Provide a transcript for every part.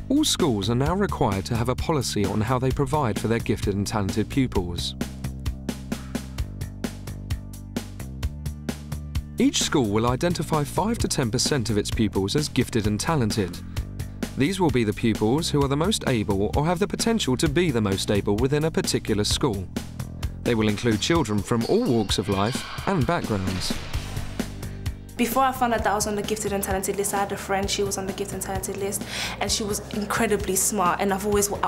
All schools are now required to have a policy on how they provide for their gifted and talented pupils. Each school will identify 5 to 10% of its pupils as gifted and talented. These will be the pupils who are the most able or have the potential to be the most able within a particular school. They will include children from all walks of life and backgrounds. Before I found out that I was on the gifted and talented list, I had a friend, she was on the gifted and talented list, and she was incredibly smart, and I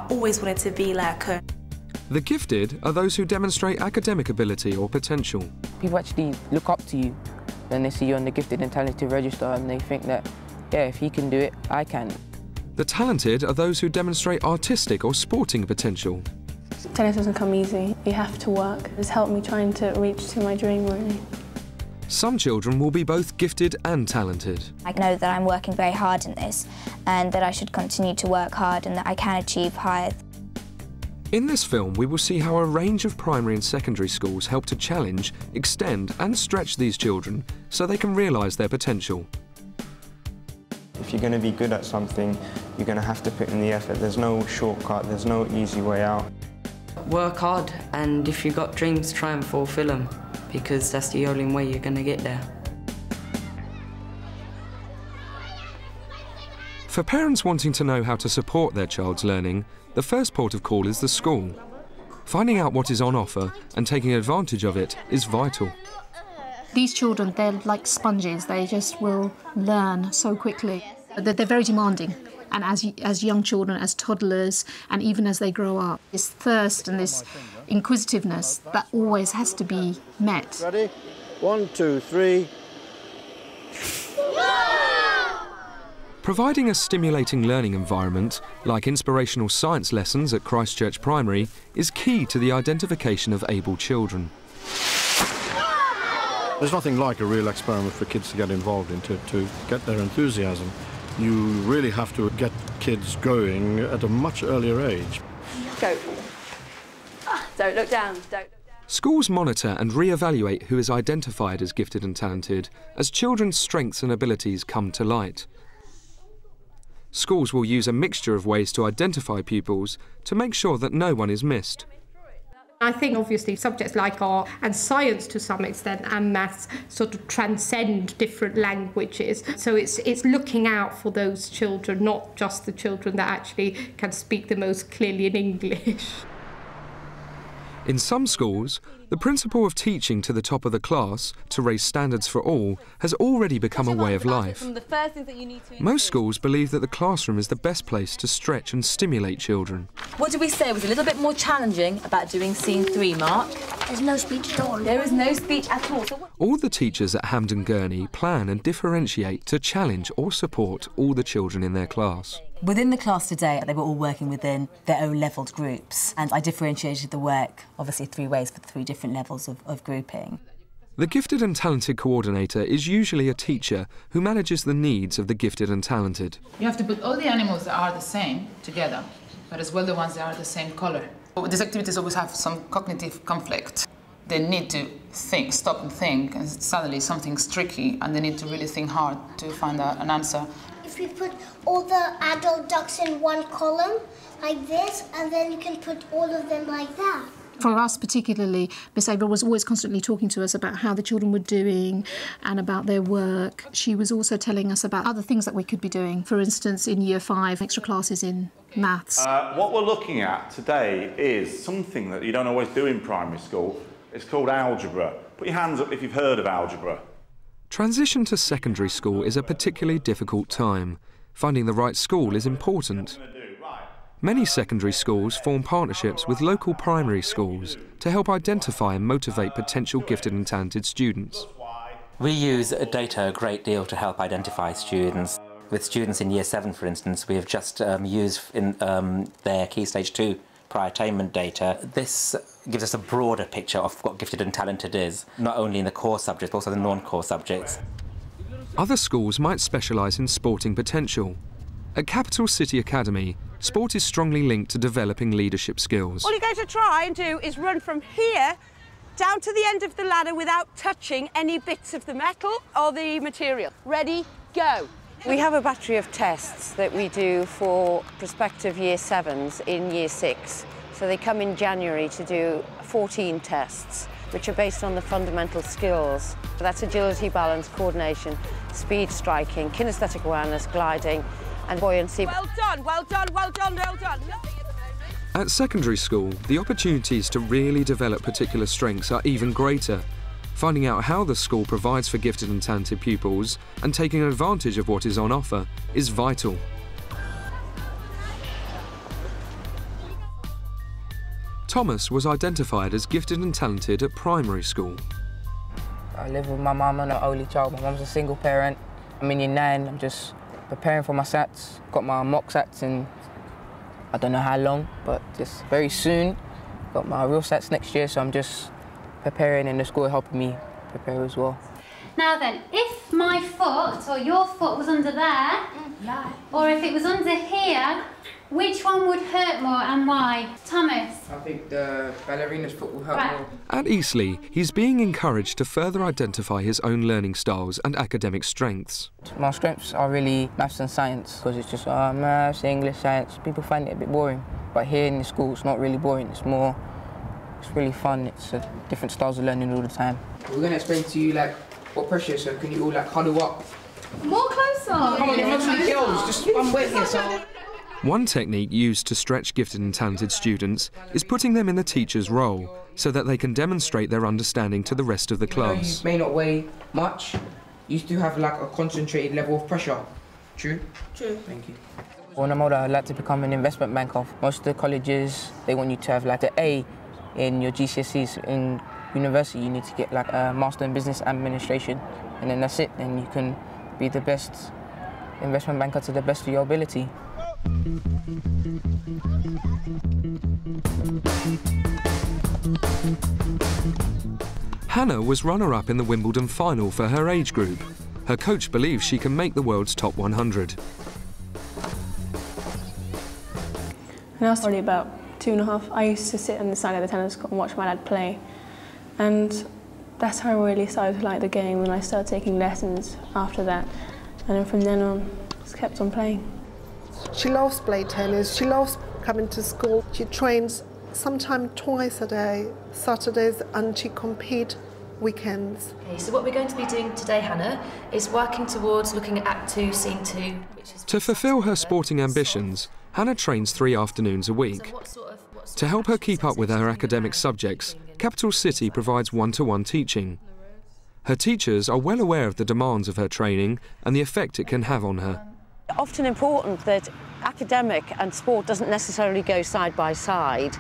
always wanted to be like her. The gifted are those who demonstrate academic ability or potential. People actually look up to you when they see you on the gifted and talented register, and they think that, yeah, if he can do it, I can. The talented are those who demonstrate artistic or sporting potential. Tennis doesn't come easy. You have to work. It's helped me trying to reach to my dream, really. Some children will be both gifted and talented. I know that I'm working very hard in this and that I should continue to work hard and that I can achieve higher. In this film, we will see how a range of primary and secondary schools help to challenge, extend and stretch these children so they can realise their potential. If you're going to be good at something, you're going to have to put in the effort. There's no shortcut, there's no easy way out. Work hard, and if you've got dreams, try and fulfill them, because that's the only way you're going to get there. For parents wanting to know how to support their child's learning, the first port of call is the school. Finding out what is on offer and taking advantage of it is vital. These children, they're like sponges. They just will learn so quickly. They're very demanding. And as young children, as toddlers, and even as they grow up, this thirst and this inquisitiveness, that always has to be met. Ready? 1, 2, 3. Providing a stimulating learning environment, like inspirational science lessons at Christchurch Primary, is key to the identification of able children. There's nothing like a real experiment for kids to get involved in, to get their enthusiasm. You really have to get kids going at a much earlier age. Go. Don't look down. Don't look down. Schools monitor and re-evaluate who is identified as gifted and talented as children's strengths and abilities come to light. Schools will use a mixture of ways to identify pupils to make sure that no one is missed. I think obviously subjects like art and science to some extent and maths sort of transcend different languages. So it's looking out for those children, not just the children that actually can speak the most clearly in English. In some schools, the principle of teaching to the top of the class to raise standards for all has already become a way of life. Most schools believe that the classroom is the best place to stretch and stimulate children. What did we say was a little bit more challenging about doing scene 3, Mark? There's no speech at all. There is no speech at all. All the teachers at Hampden Gurney plan and differentiate to challenge or support all the children in their class. Within the class today, they were all working within their own levelled groups, and I differentiated the work, obviously 3 ways for 3 different levels of grouping. The gifted and talented coordinator is usually a teacher who manages the needs of the gifted and talented. You have to put all the animals that are the same together, but as well the ones that are the same colour. These activities always have some cognitive conflict. They need to think, stop and think, and suddenly something's tricky, and they need to really think hard to find an answer. If you put all the adult ducks in one column, like this, and then you can put all of them like that. For us particularly, Miss Ava was always constantly talking to us about how the children were doing and about their work. She was also telling us about other things that we could be doing. For instance, in Year 5, extra classes in maths. What we're looking at today is something that you don't always do in primary school. It's called algebra. Put your hands up if you've heard of algebra. Transition to secondary school is a particularly difficult time. Finding the right school is important. Many secondary schools form partnerships with local primary schools to help identify and motivate potential gifted and talented students. We use data a great deal to help identify students. With students in Year 7, for instance, we have just used their Key Stage 2 prior attainment data. This gives us a broader picture of what gifted and talented is, not only in the core subjects, but also the non-core subjects. Other schools might specialise in sporting potential. At Capital City Academy, sport is strongly linked to developing leadership skills. All you're going to try and do is run from here down to the end of the ladder without touching any bits of the metal or the material. Ready, go. We have a battery of tests that we do for prospective Year 7s in Year 6. So they come in January to do 14 tests, which are based on the fundamental skills. That's agility, balance, coordination, speed striking, kinesthetic awareness, gliding, and buoyancy. Well done, well done, well done, well done. At secondary school, the opportunities to really develop particular strengths are even greater. Finding out how the school provides for gifted and talented pupils and taking advantage of what is on offer is vital. Thomas was identified as gifted and talented at primary school. I live with my mum and an only child. My mum's a single parent. I'm in Year 9. I'm just preparing for my SATs. Got my mock SATs in I don't know how long, but just very soon. Got my real SATs next year, so I'm just preparing, and the school helping me prepare as well. Now then, if my foot or your foot was under there, or if it was under here, which one would hurt more and why? Thomas? I think the ballerina's foot will hurt more. At Eastleigh, he's being encouraged to further identify his own learning styles and academic strengths. My strengths are really maths and science, because it's just maths, English, science. People find it a bit boring, but here in the school it's not really boring. It's really fun. It's different styles of learning all the time. We're going to explain to you like what pressure is, so can you all like huddle up? More closer. Come on, you're not girls, just I'm waiting. So. One technique used to stretch gifted and talented students is putting them in the teacher's role so that they can demonstrate their understanding to the rest of the class. You may not weigh much, you still have like a concentrated level of pressure. True? True. Thank you. When I'm older, I'd like to become an investment banker. Most of the colleges, they want you to have like an A in your GCSEs. In university, you need to get like a Master in Business Administration, and then that's it. Then you can be the best investment banker to the best of your ability. Hannah was runner-up in the Wimbledon final for her age group. Her coach believes she can make the world's top 100. When I was probably about 2.5, I used to sit on the side of the tennis court and watch my dad play. And that's how I really started to like the game, and I started taking lessons after that. And then from then on, just kept on playing. She loves playing tennis, she loves coming to school. She trains sometimes twice a day, Saturdays, and she competes weekends. Okay, so what we're going to be doing today, Hannah, is working towards looking at Act 2, Scene 2. To fulfil her sporting ambitions, Hannah trains 3 afternoons a week. To help her keep up with her academic subjects, Capital City provides one-to-one teaching. Her teachers are well aware of the demands of her training and the effect it can have on her. Often important that academic and sport doesn't necessarily go side by side.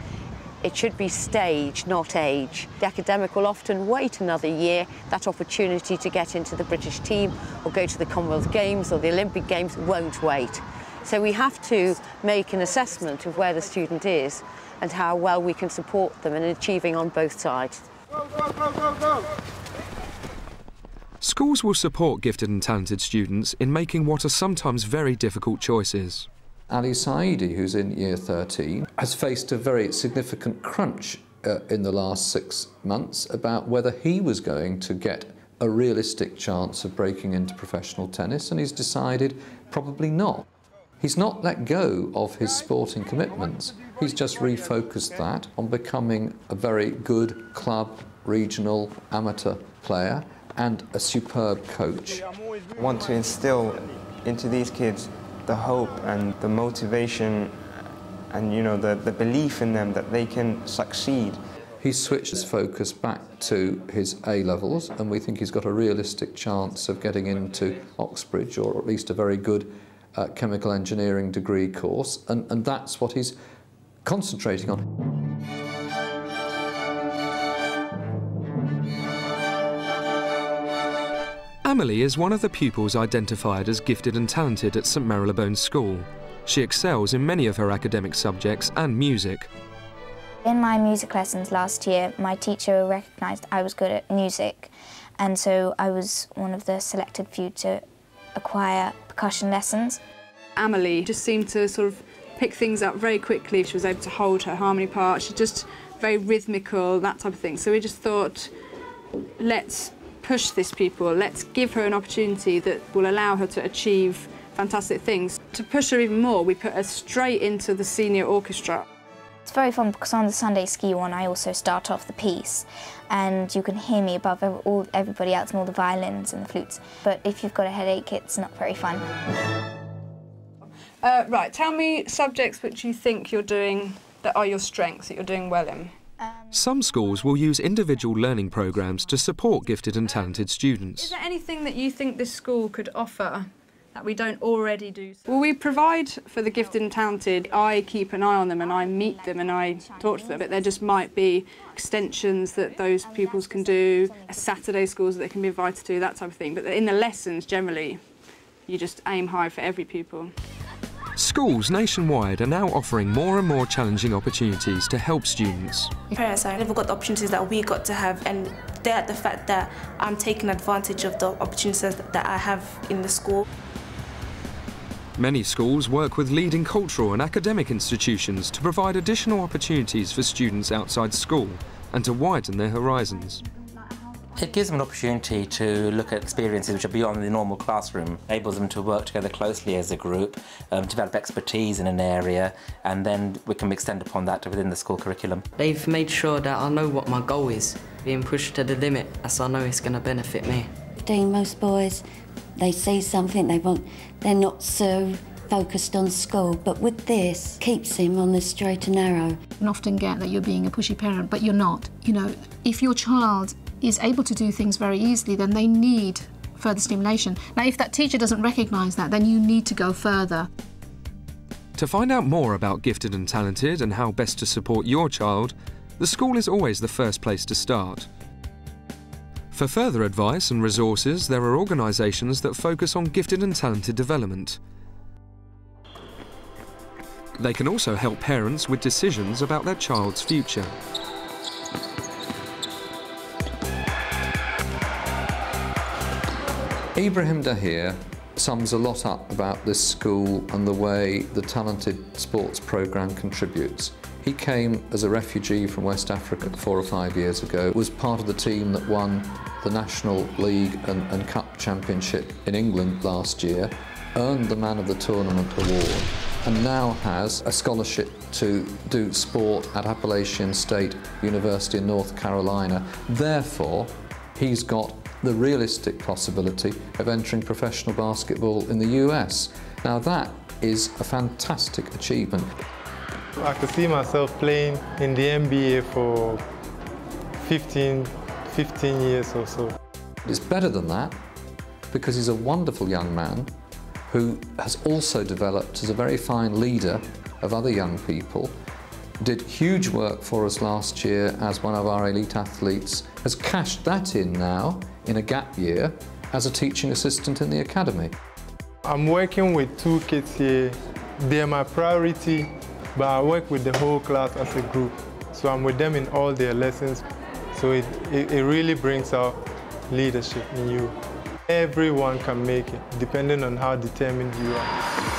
It should be stage, not age. The academic will often wait another year. That opportunity to get into the British team or go to the Commonwealth Games or the Olympic Games won't wait. So we have to make an assessment of where the student is and how well we can support them in achieving on both sides. Go, go, go, go, go! Schools will support gifted and talented students in making what are sometimes very difficult choices. Ali Saidi, who's in Year 13, has faced a very significant crunch in the last 6 months about whether he was going to get a realistic chance of breaking into professional tennis, and he's decided probably not. He's not let go of his sporting commitments. He's just refocused that on becoming a very good club, regional, amateur player and a superb coach. I want to instill into these kids the hope and the motivation and, you know, the belief in them that they can succeed. He's switched his focus back to his A-levels, and we think he's got a realistic chance of getting into Oxbridge, or at least a very good chemical engineering degree course, and that's what he's concentrating on. Emily is one of the pupils identified as gifted and talented at St Marylebone School. She excels in many of her academic subjects and music. In my music lessons last year, my teacher recognised I was good at music, and so I was one of the selected few to acquire percussion lessons. Emily just seemed to sort of pick things up very quickly. She was able to hold her harmony part. She's just very rhythmical, that type of thing. So we just thought, let's push this pupil. Let's give her an opportunity that will allow her to achieve fantastic things. To push her even more, we put her straight into the senior orchestra. It's very fun because on the Sunday ski one I also start off the piece and you can hear me above everybody else and all the violins and the flutes. But if you've got a headache, it's not very fun. Right, tell me subjects which you think you're doing that are your strengths, that you're doing well in. Some schools will use individual learning programmes to support gifted and talented students. Is there anything that you think this school could offer that we don't already do? Well, we provide for the gifted and talented. I keep an eye on them and I meet them and I talk to them, but there just might be extensions that those pupils can do, Saturday schools that they can be invited to, that type of thing. But in the lessons, generally, you just aim high for every pupil. Schools nationwide are now offering more and more challenging opportunities to help students. Parents, I never got the opportunities that we got to have, and they're at the fact that I'm taking advantage of the opportunities that I have in the school. Many schools work with leading cultural and academic institutions to provide additional opportunities for students outside school and to widen their horizons. It gives them an opportunity to look at experiences which are beyond the normal classroom, enables them to work together closely as a group, develop expertise in an area, and then we can extend upon that within the school curriculum. They've made sure that I know what my goal is, being pushed to the limit, as I know it's going to benefit me. Most boys, they see something they want, they're not so focused on school, but with this, keeps him on the straight and narrow. You can often get that you're being a pushy parent, but you're not. You know, if your child is able to do things very easily, then they need further stimulation. Now, if that teacher doesn't recognise that, then you need to go further. To find out more about gifted and talented and how best to support your child, the school is always the first place to start. For further advice and resources, there are organisations that focus on gifted and talented development. They can also help parents with decisions about their child's future. Ibrahim Dahir sums a lot up about this school and the way the talented sports programme contributes. He came as a refugee from West Africa 4 or 5 years ago, was part of the team that won the National League and Cup Championship in England last year, earned the Man of the Tournament award, and now has a scholarship to do sport at Appalachian State University in North Carolina. Therefore, he's got the realistic possibility of entering professional basketball in the US. Now that is a fantastic achievement. I could see myself playing in the NBA for 15 years or so. It's better than that because he's a wonderful young man who has also developed as a very fine leader of other young people, did huge work for us last year as one of our elite athletes, has cashed that in now in a gap year as a teaching assistant in the academy. I'm working with 2 kids here. They're my priority, but I work with the whole class as a group. So I'm with them in all their lessons. So it really brings out leadership in you. Everyone can make it, depending on how determined you are.